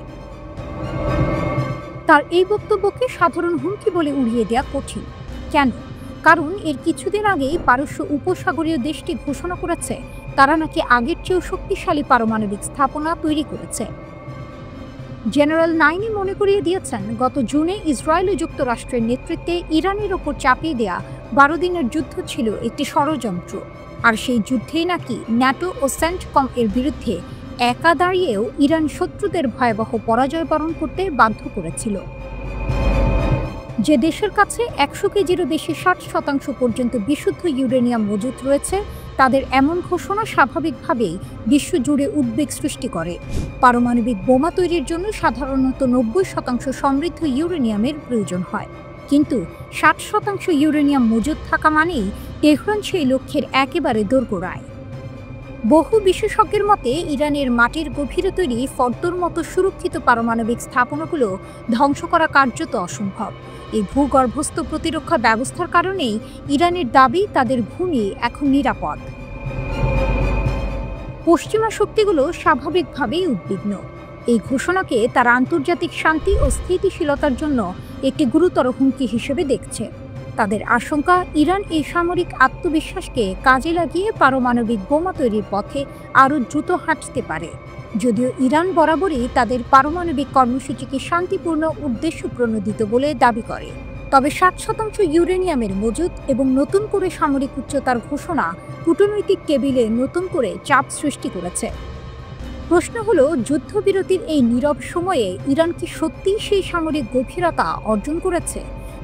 তার এই বক্তব্যকে সাধারণ হুমকি বলে উড়িয়ে দেওয়া কঠিন। কেন? কারণ এর কিছুদিন আগেই পারস্য উপসাগরীয় দেশটি ঘোষণা করেছে তারা নাকি আগের চেয়েও শক্তিশালী পারমাণবিক স্থাপনা তৈরি করেছে। জেনারেল নাইনি মনে করিয়ে দিয়েছেন, গত জুনে ইসরায়েল ও যুক্তরাষ্ট্রের নেতৃত্বে ইরানের ওপর চাপিয়ে দেয়া 12 দিনের যুদ্ধ ছিল একটি ষড়যন্ত্র, আর সেই যুদ্ধেই নাকি ন্যাটো ও সেন্টকম এর বিরুদ্ধে একা দাঁড়িয়েও ইরান শত্রুদের ভয়াবহ পরাজয় বরণ করতে বাধ্য করেছিল। যে দেশের কাছে 100 কেজিরও বেশি 60% পর্যন্ত বিশুদ্ধ ইউরেনিয়াম মজুত রয়েছে, তাদের এমন ঘোষণা স্বাভাবিকভাবেই বিশ্বজুড়ে উদ্বেগ সৃষ্টি করে। পারমাণবিক বোমা তৈরির জন্য সাধারণত 90% সমৃদ্ধ ইউরেনিয়ামের প্রয়োজন হয়, কিন্তু 60% ইউরেনিয়াম মজুত থাকা মানেই তেহরান সেই লক্ষ্যের একেবারে দোরগোড়ায়। বহু বিশেষজ্ঞের মতে ইরানের মাটির গভীরে তৈরি ফর্দর মতো সুরক্ষিত পারমাণবিক স্থাপনাগুলো ধ্বংস করা কার্যত অসম্ভব। এই ভূগর্ভস্থ প্রতিরক্ষা ব্যবস্থার কারণেই ইরানের দাবি তাদের ভূমি এখন নিরাপদ। পশ্চিমা শক্তিগুলো স্বাভাবিকভাবেই উদ্বিগ্ন। এই ঘোষণাকে তারা আন্তর্জাতিক শান্তি ও স্থিতিশীলতার জন্য একটি গুরুতর হুমকি হিসেবে দেখছে। তাদের আশঙ্কা, ইরান এই সামরিক আত্মবিশ্বাসকে কাজে লাগিয়ে পারমাণবিক বোমা তৈরির পথে আরও দ্রুত হাঁটতে পারে। যদিও ইরান বরাবরই তাদের পারমাণবিক কর্মসূচিকে শান্তিপূর্ণ উদ্দেশ্য প্রণোদিত বলে দাবি করে, তবে 60% ইউরেনিয়ামের মজুত এবং নতুন করে সামরিক উচ্চতার ঘোষণা কূটনৈতিক টেবিলে নতুন করে চাপ সৃষ্টি করেছে। প্রশ্ন হলো, যুদ্ধবিরতির এই নীরব সময়ে ইরান কি সত্যিই সেই সামরিক গভীরতা অর্জন করেছে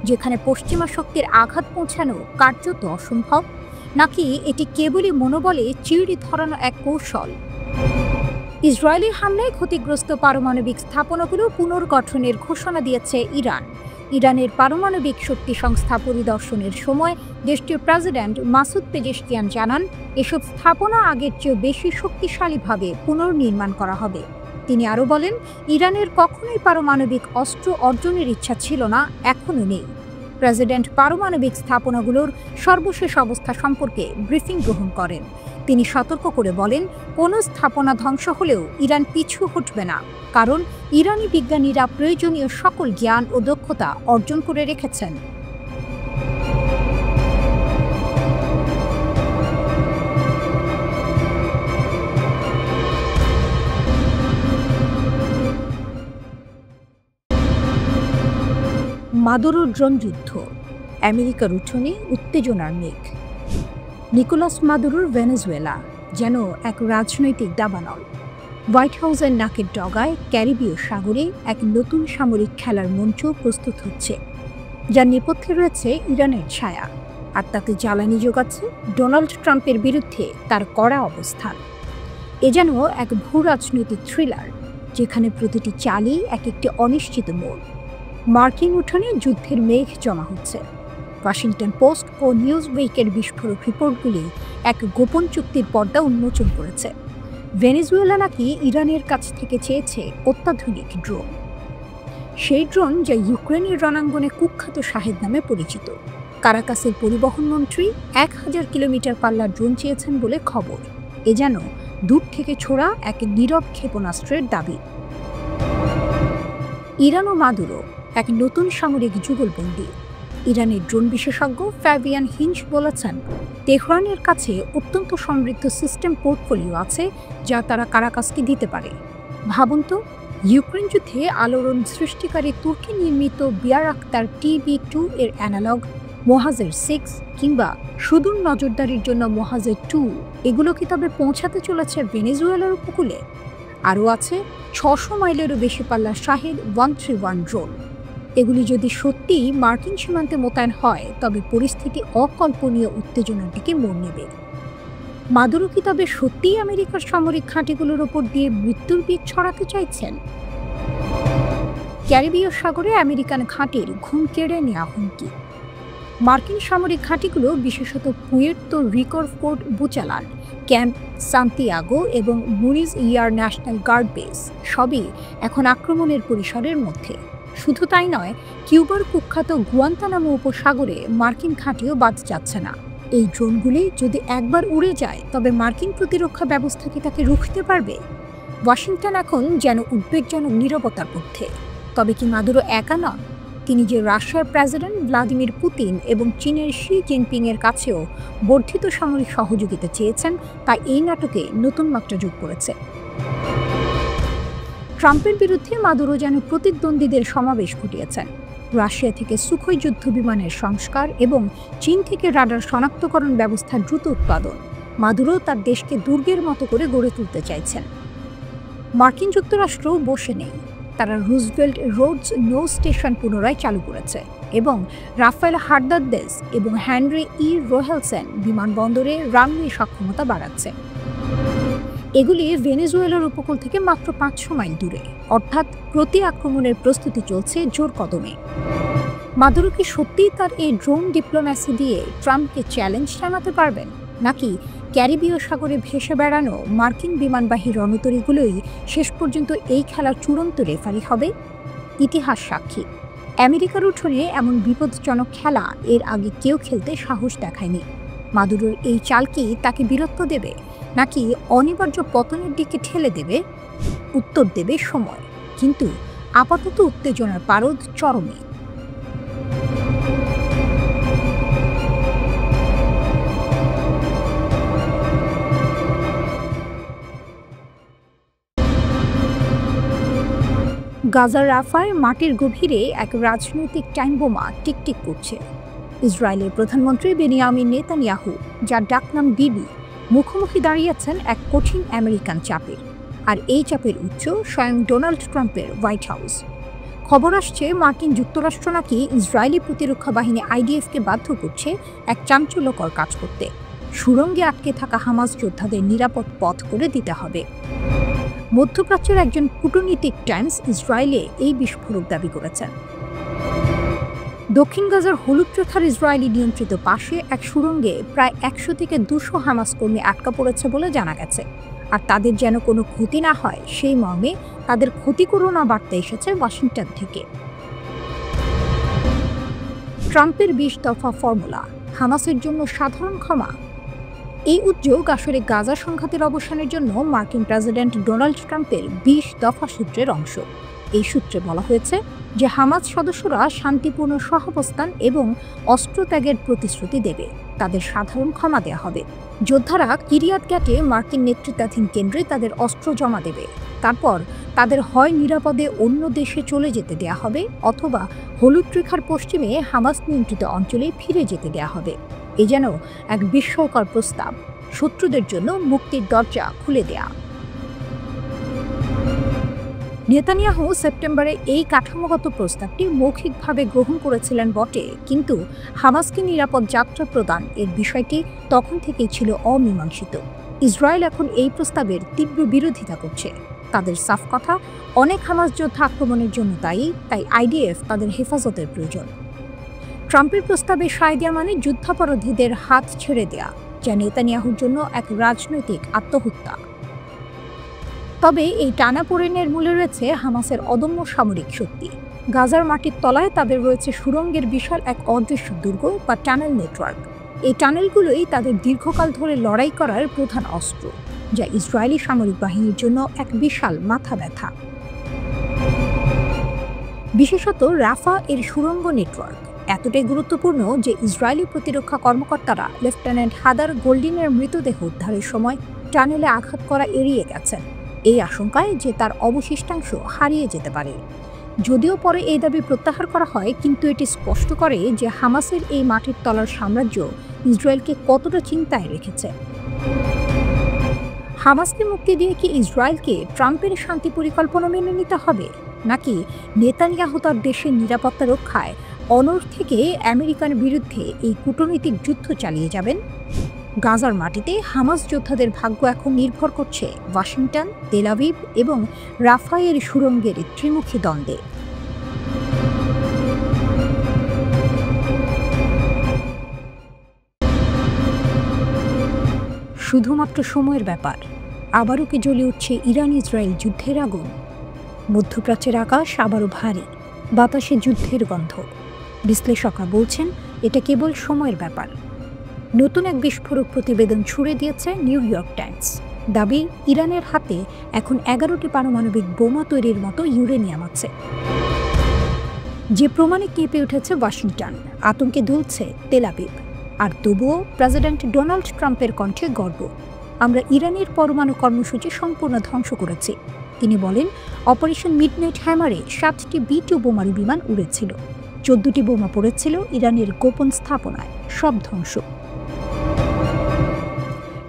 যেখানে পশ্চিমা শক্তির আঘাত পৌঁছানো কার্যত অসম্ভব, নাকি এটি কেবলই মনোবলে চিড়ি ধরানো এক কৌশল? ইসরায়েলি হামলায় ক্ষতিগ্রস্ত পারমাণবিক স্থাপনাগুলো পুনর্গঠনের ঘোষণা দিয়েছে ইরান। ইরানের পারমাণবিক শক্তি সংস্থা পরিদর্শনের সময় দেশটির প্রেসিডেন্ট মাসুদ পেজেশকিয়ান জানান, এসব স্থাপনা আগের চেয়েও বেশি শক্তিশালীভাবে পুনর্নির্মাণ করা হবে। তিনি আরও বলেন, ইরানের কখনোই পারমাণবিক অস্ত্র অর্জনের ইচ্ছা ছিল না, এখনও নেই। প্রেসিডেন্ট পারমাণবিক স্থাপনাগুলোর সর্বশেষ অবস্থা সম্পর্কে ব্রিফিং গ্রহণ করেন। তিনি সতর্ক করে বলেন, কোনো স্থাপনা ধ্বংস হলেও ইরান পিছু হটবে না, কারণ ইরানি বিজ্ঞানীরা প্রয়োজনীয় সকল জ্ঞান ও দক্ষতা অর্জন করে রেখেছেন। মাদুরোর ড্রোন যুদ্ধ, আমেরিকার উঠোনে উত্তেজনার মেঘ। নিকোলাস মাদুরোর ভেনেজুয়েলা যেন এক রাজনৈতিক দাবানল। হোয়াইট হাউসের নাকের ডগায় ক্যারিবীয় সাগরে এক নতুন সামরিক খেলার মঞ্চ প্রস্তুত হচ্ছে, যার নেপথ্যে রয়েছে ইরানের ছায়া, আর তাতে জ্বালানি যোগাচ্ছে ডোনাল্ড ট্রাম্পের বিরুদ্ধে তার কড়া অবস্থান। এ যেন এক ভূ রাজনৈতিক থ্রিলার, যেখানে প্রতিটি চালই এক একটি অনিশ্চিত মোড়। মার্কিন উঠোনে যুদ্ধের মেঘ জমা হচ্ছে। ওয়াশিংটন পোস্ট ও নিউজ উইকের বিস্ফোরক রিপোর্টগুলি এক গোপন চুক্তির পর্দা উন্মোচন করেছে। ভেনেজুয়েলা নাকি ইরানের কাছ থেকে চেয়েছে অত্যাধুনিক ড্রোন, সেই ড্রোন যা ইউক্রেনের রণাঙ্গনে কুখ্যাত শাহেদ নামে পরিচিত। কারাকাসের পরিবহন মন্ত্রী 1000 কিলোমিটার পাল্লার ড্রোন চেয়েছেন বলে খবর। এ যেন দূর থেকে ছোড়া এক নীরব ক্ষেপণাস্ত্রের দাবি। ইরান ও মাদুরো এক নতুন সামরিক যুগলবন্দি। ইরানের ড্রোন বিশেষজ্ঞ ফ্যাবিয়ান হিঞ্চ বলেছেন, তেহরানের কাছে অত্যন্ত সমৃদ্ধ সিস্টেম পোর্টফোলিও আছে যা তারা কারাকাসকে দিতে পারে। ভাবুন তো, ইউক্রেন যুদ্ধে আলোড়ন সৃষ্টিকারী তুর্কি নির্মিত বিয়ারাক্তার TB2 এর অ্যানালগ মোহাজের 6 কিংবা সুদূর নজরদারির জন্য মোহাজের 2, এগুলো কি তবে পৌঁছাতে চলেছে ভেনেজুয়েলার উপকূলে? আরও আছে 600 মাইলেরও বেশি পাল্লার শাহেদ 131 ড্রোন। এগুলি যদি সত্যিই মার্কিন সীমান্তে মোতায়েন হয়, তবে পরিস্থিতি অকল্পনীয় উত্তেজনার দিকে মোড় নেবে। মাদুরো কি তবে সত্যিই আমেরিকার সামরিক ঘাঁটিগুলোর ওপর দিয়ে মৃত্যুর বীজ ছড়াতে চাইছেন? ক্যারিবীয় সাগরে আমেরিকান ঘাঁটির ঘুম কেড়ে নেওয়া হুমকি। মার্কিন সামরিক ঘাঁটিগুলো, বিশেষত পুয়ের্তো রিকোর ফোর্ট বুচালান, ক্যাম্প সান্তিয়াগো এবং মুনিজ ইয়ার ন্যাশনাল গার্ড বেস সবই এখন আক্রমণের পরিসরের মধ্যে। শুধু তাই নয়, কিউবার কুখ্যাত গুয়ান্তানামো উপসাগরে মার্কিন ঘাঁটিও বাদ যাচ্ছে না। এই ড্রোনগুলি যদি একবার উড়ে যায়, তবে মার্কিন প্রতিরক্ষা ব্যবস্থা কি তাকে রুখতে পারবে? ওয়াশিংটন এখন যেন উদ্বেগজনক নীরবতার মধ্যে। তবে কি মাদুরো একা নন? তিনি যে রাশিয়ার প্রেসিডেন্ট ভ্লাদিমির পুতিন এবং চীনের শি জিনপিংয়ের কাছেও বর্ধিত সামরিক সহযোগিতা চেয়েছেন, তা এই নাটকে নতুন মাত্রা যোগ করেছে। ট্রাম্পের বিরুদ্ধে মাদুরো যেন প্রতিদ্বন্দ্বীদের সমাবেশ ঘটিয়েছেন। রাশিয়া থেকে সুখোই যুদ্ধ বিমানের সংস্কার এবং চীন থেকে রাডার শনাক্তকরণ ব্যবস্থার দ্রুত উৎপাদন। মাদুরো তার দেশকে দুর্গের মতো করে গড়ে তুলতে চাইছেন। মার্কিন যুক্তরাষ্ট্রও বসে নেই। তারা রুজভেল্ট রোডস নৌ স্টেশন পুনরায় চালু করেছে এবং রাফায়েল হার্নান্দেজ এবং হেনরি রোহেলসেন বিমানবন্দরে রানওয়ে সক্ষমতা বাড়াচ্ছে। এগুলি ভেনেজুয়েলার উপকূল থেকে মাত্র 500 মাইল দূরে, অর্থাৎ প্রতি আক্রমণের প্রস্তুতি চলছে জোর কদমে। মাদুরো কি সত্যিই তার এই ড্রোন ডিপ্লোম্যাসি দিয়ে ট্রাম্পকে চ্যালেঞ্জ জানাতে পারবেন, নাকি ক্যারিবীয় সাগরে ভেসে বেড়ানো মার্কিন বিমানবাহী রণতরীগুলোই শেষ পর্যন্ত এই খেলার চূড়ান্ত রেফারি হবে? ইতিহাস সাক্ষী, আমেরিকার উঠোনে এমন বিপজ্জনক খেলা এর আগে কেউ খেলতে সাহস দেখায়নি। মাদুরোর এই চাল কি তাকে বীরত্ব দেবে, নাকি অনিবার্য পতনের দিকে ঠেলে দেবে? উত্তর দেবে সময়, কিন্তু আপাতত উত্তেজনার পারদ চরমে। গাজার রাফায় মাটির গভীরে এক রাজনৈতিক টাইম বোমা টিকটিক করছে। ইসরায়েলের প্রধানমন্ত্রী বেনিয়ামিন নেতানিয়াহু, যার ডাকনাম বিবি, মুখোমুখি দাঁড়িয়েছেন এক কঠিন আমেরিকান চাপের। আর এই চাপের উৎস স্বয়ং ডোনাল্ড ট্রাম্পের হোয়াইট হাউস। খবর আসছে, মার্কিন যুক্তরাষ্ট্র নাকি ইসরায়েলি প্রতিরক্ষা বাহিনী IDF-কে বাধ্য করছে এক চাঞ্চল্যকর কাজ করতে। সুড়ঙ্গে আটকে থাকা হামাস যোদ্ধাদের নিরাপদ পথ করে দিতে হবে। মধ্যপ্রাচ্যের একজন কূটনীতিক টাইমস ইসরায়েলে এই বিস্ফোরক দাবি করেছেন। দক্ষিণ গাজার হলুদ রেখার ইসরায়েলি নিয়ন্ত্রিত পাশে এক সুড়ঙ্গে প্রায় 100 থেকে 200 হামাস কর্মী আটকা পড়েছে বলে জানা গেছে। আর তাদের যেন কোনো ক্ষতি না হয়, সেই মর্মে তাদের ক্ষতিপূরণ বার্তা এসেছে ওয়াশিংটন থেকে। ট্রাম্পের ২০ দফা ফর্মুলা, হামাসের জন্য সাধারণ ক্ষমা। এই উদ্যোগ আসলে গাজা সংঘাতের অবসানের জন্য মার্কিন প্রেসিডেন্ট ডোনাল্ড ট্রাম্পের ২০ দফা সূত্রের অংশ। এই সূত্রে বলা হয়েছে যে হামাস সদস্যরা শান্তিপূর্ণ সহাবস্থান এবং অস্ত্র ত্যাগের প্রতিশ্রুতি দেবে, তাদের সাধারণ ক্ষমা দেওয়া হবে। যোদ্ধারা কিরিয়াত গ্যাটে মার্কিন নেতৃত্বাধীন কেন্দ্রে তাদের অস্ত্র জমা দেবে। তারপর তাদের হয় নিরাপদে অন্য দেশে চলে যেতে দেয়া হবে অথবা হলুদ রেখার পশ্চিমে হামাস নিয়ন্ত্রিত অঞ্চলে ফিরে যেতে দেয়া হবে। এ যেন এক বিস্ময়কর প্রস্তাব, শত্রুদের জন্য মুক্তির দরজা খুলে দেয়া। নেতানিয়াহু সেপ্টেম্বরে এই কাঠামোগত প্রস্তাবটি মৌখিকভাবে গ্রহণ করেছিলেন বটে, কিন্তু হামাসকে নিরাপদ যাত্রা প্রদান এর বিষয়টি তখন থেকেই ছিল অমীমাংসিত। ইসরায়েল এখন এই প্রস্তাবের তীব্র বিরোধিতা করছে। তাদের সাফ কথা, অনেক হামাস যোদ্ধা আক্রমণের জন্য দায়ী, তাই আইডিএফ তাদের হেফাজতের প্রয়োজন। ট্রাম্পের প্রস্তাবে সায় দেওয়া মানে যুদ্ধাপরাধীদের হাত ছেড়ে দেয়া, যা নেতানিয়াহুর জন্য এক রাজনৈতিক আত্মহত্যা। তবে এই টানাপোড়েনের মূলে রয়েছে হামাসের অদম্য সামরিক শক্তি। গাজার মাটির তলায় তাদের রয়েছে সুড়ঙ্গের বিশাল এক অদৃশ্য দুর্গ বা টানেল নেটওয়ার্ক। এই টানেলগুলোই তাদের দীর্ঘকাল ধরে লড়াই করার প্রধান অস্ত্র, যা ইসরায়েলি সামরিক বাহিনীর জন্য এক বিশাল মাথা ব্যথা। বিশেষত রাফা এর সুড়ঙ্গ নেটওয়ার্ক এতটাই গুরুত্বপূর্ণ যে ইসরায়েলি প্রতিরক্ষা কর্মকর্তারা লেফটেন্যান্ট হাদার গোল্ডিনের মৃতদেহ উদ্ধারের সময় টানেলে আঘাত করা এড়িয়ে গেছেন, এই আশঙ্কায় যে তার অবশিষ্টাংশ হারিয়ে যেতে পারে। যদিও পরে এই দাবি প্রত্যাহার করা হয়, কিন্তু এটি স্পষ্ট করে যে হামাসের এই মাটির তলার সাম্রাজ্য ইসরায়েলকে কতটা চিন্তায় রেখেছে। হামাসকে মুক্তি দিয়ে কি ইসরায়েলকে ট্রাম্পের শান্তি পরিকল্পনা মেনে নিতে হবে, নাকি নেতানিয়াহু তার দেশের নিরাপত্তা রক্ষায় অনড় থেকে আমেরিকার বিরুদ্ধে এই কূটনৈতিক যুদ্ধ চালিয়ে যাবেন? গাজার মাটিতে হামাস যোদ্ধাদের ভাগ্য এখন নির্ভর করছে ওয়াশিংটন, তেল আভিভ এবং রাফায়ের সুড়ঙ্গের ত্রিমুখী দ্বন্দ্বে। শুধুমাত্র সময়ের ব্যাপার, আবারও কি জ্বলে উঠছে ইরান ইসরায়েল যুদ্ধের আগুন? মধ্যপ্রাচ্যের আকাশ আবারও ভারী, বাতাসে যুদ্ধের গন্ধ। বিশ্লেষকরা বলছেন এটা কেবল সময়ের ব্যাপার। নতুন এক বিস্ফোরক প্রতিবেদন ছুড়ে দিয়েছে নিউ ইয়র্ক টাইমস। দাবি, ইরানের হাতে এখন 11টি পারমাণবিক বোমা তৈরির মতো ইউরেনিয়াম আছে, যে প্রমাণে কেঁপে উঠেছে ওয়াশিংটন, আতঙ্কে দুলছে তেল আভিভ। আর তবুও প্রেসিডেন্ট ডোনাল্ড ট্রাম্পের কণ্ঠে গর্ব, আমরা ইরানের পরমাণু কর্মসূচি সম্পূর্ণ ধ্বংস করেছি। তিনি বলেন, অপারেশন মিডনাইট হ্যামারে 7টি B-2 বোমারু বিমান উড়েছিল, 14টি বোমা পড়েছিল ইরানের গোপন স্থাপনায়, সব ধ্বংস।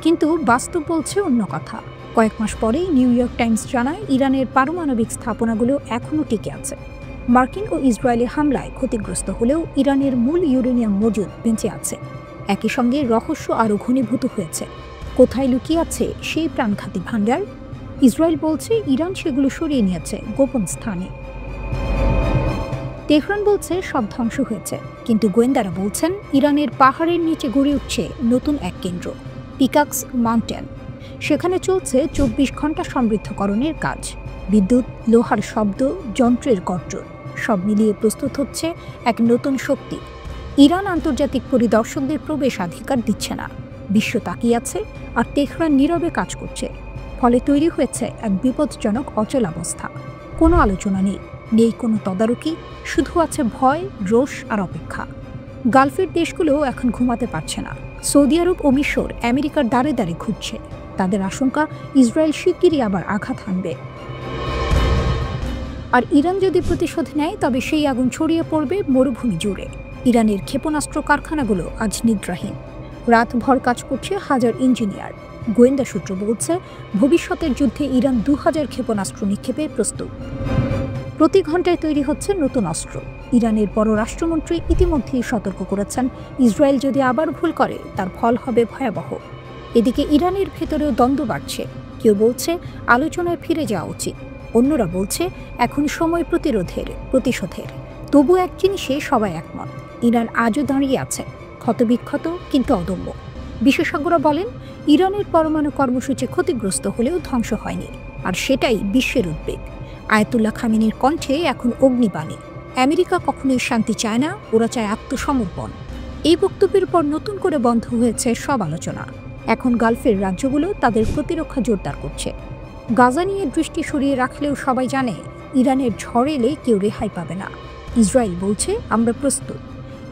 কিন্তু বাস্তব বলছে অন্য কথা। কয়েক মাস পরেই নিউ ইয়র্ক টাইমস জানায় ইরানের পারমাণবিক স্থাপনাগুলো এখনও টিকে আছে। মার্কিন ও ইসরায়েলি হামলায় ক্ষতিগ্রস্ত হলেও ইরানের মূল ইউরেনিয়াম মজুদ বেঁচে আছে। একই সঙ্গে রহস্য আরও ঘনীভূত হয়েছে। কোথায় লুকিয়ে আছে সেই প্রাণঘাতী ভাণ্ডার? ইসরায়েল বলছে ইরান সেগুলো সরিয়ে নিয়েছে গোপন স্থানে। তেহরান বলছে সব ধ্বংস হয়েছে, কিন্তু গোয়েন্দারা বলছেন ইরানের পাহাড়ের নিচে গড়ে উঠছে নতুন এক কেন্দ্র, পিকাক্স মাউন্টেন। সেখানে চলছে 24 ঘন্টা সমৃদ্ধকরণের কাজ। বিদ্যুৎ, লোহার শব্দ, যন্ত্রের গর্জন, সব মিলিয়ে প্রস্তুত হচ্ছে এক নতুন শক্তি। ইরান আন্তর্জাতিক পরিদর্শকদের প্রবেশাধিকার দিচ্ছে না, বিশ্ব তাকিয়ে আছে আর তেহরান নীরবে কাজ করছে। ফলে তৈরি হয়েছে এক বিপজ্জনক অচলাবস্থা। কোনো আলোচনা নেই, নেই কোনো তদারকি, শুধু আছে ভয়, রোষ আর অপেক্ষা। গালফের দেশগুলোও এখন ঘুমাতে পারছে না। সৌদি আরব ও মিশর আমেরিকার দ্বারে দ্বারে ঘুরছে। তাদের আশঙ্কা ইসরায়েল শিগগিরই আবার আঘাত হানবে। আর ইরান যদি প্রতিশোধ নেয়, তবে সেই আগুন ছড়িয়ে পড়বে মরুভূমি জুড়ে। ইরানের ক্ষেপণাস্ত্র কারখানাগুলো আজ নিদ্রাহীন, রাতভর কাজ করছে হাজার ইঞ্জিনিয়ার। গোয়েন্দা সূত্র বলছে ভবিষ্যতের যুদ্ধে ইরান 2000 ক্ষেপণাস্ত্র নিক্ষেপে প্রস্তুত। প্রতি ঘন্টায় তৈরি হচ্ছে নতুন অস্ত্র। ইরানের পররাষ্ট্রমন্ত্রী ইতিমধ্যেই সতর্ক করেছেন, ইসরায়েল যদি আবার ভুল করে তার ফল হবে ভয়াবহ। এদিকে ইরানের ভেতরেও দ্বন্দ্ব বাড়ছে। কেউ বলছে আলোচনায় ফিরে যাওয়া উচিত, অন্যরা বলছে এখন সময় প্রতিশোধের। তবু এক জিনিসে সবাই একমত, ইরান আজও দাঁড়িয়ে আছে, ক্ষতবিক্ষত কিন্তু অদম্য। বিশেষজ্ঞরা বলেন ইরানের পরমাণু কর্মসূচি ক্ষতিগ্রস্ত হলেও ধ্বংস হয়নি, আর সেটাই বিশ্বের উদ্বেগ। আয়াতুল্লাহ খামেনির কণ্ঠে এখন অগ্নিবাণী, আমেরিকা কখনোই শান্তি চায় না, ওরা চায় আত্মসমর্পণ। এই বক্তব্যের পর নতুন করে বন্ধ হয়েছে সব আলোচনা। এখন গালফের রাজ্যগুলো তাদের প্রতিরক্ষা জোরদার করছে। গাজা নিয়ে দৃষ্টি সরিয়ে রাখলেও সবাই জানে ইরানের ঝড় এলে কেউ রেহাই পাবে না। ইসরায়েল বলছে আমরা প্রস্তুত,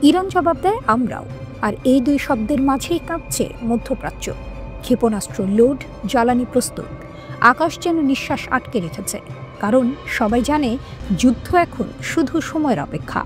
ইরান জবাব দেয় আমরাও। আর এই দুই শব্দের মাঝেই কাঁপছে মধ্যপ্রাচ্য। ক্ষেপণাস্ত্র লোড, জ্বালানি প্রস্তুত, আকাশ যেন নিঃশ্বাস আটকে রেখেছে। কারণ সবাই জানে যুদ্ধ এখন শুধু সময়ের অপেক্ষা।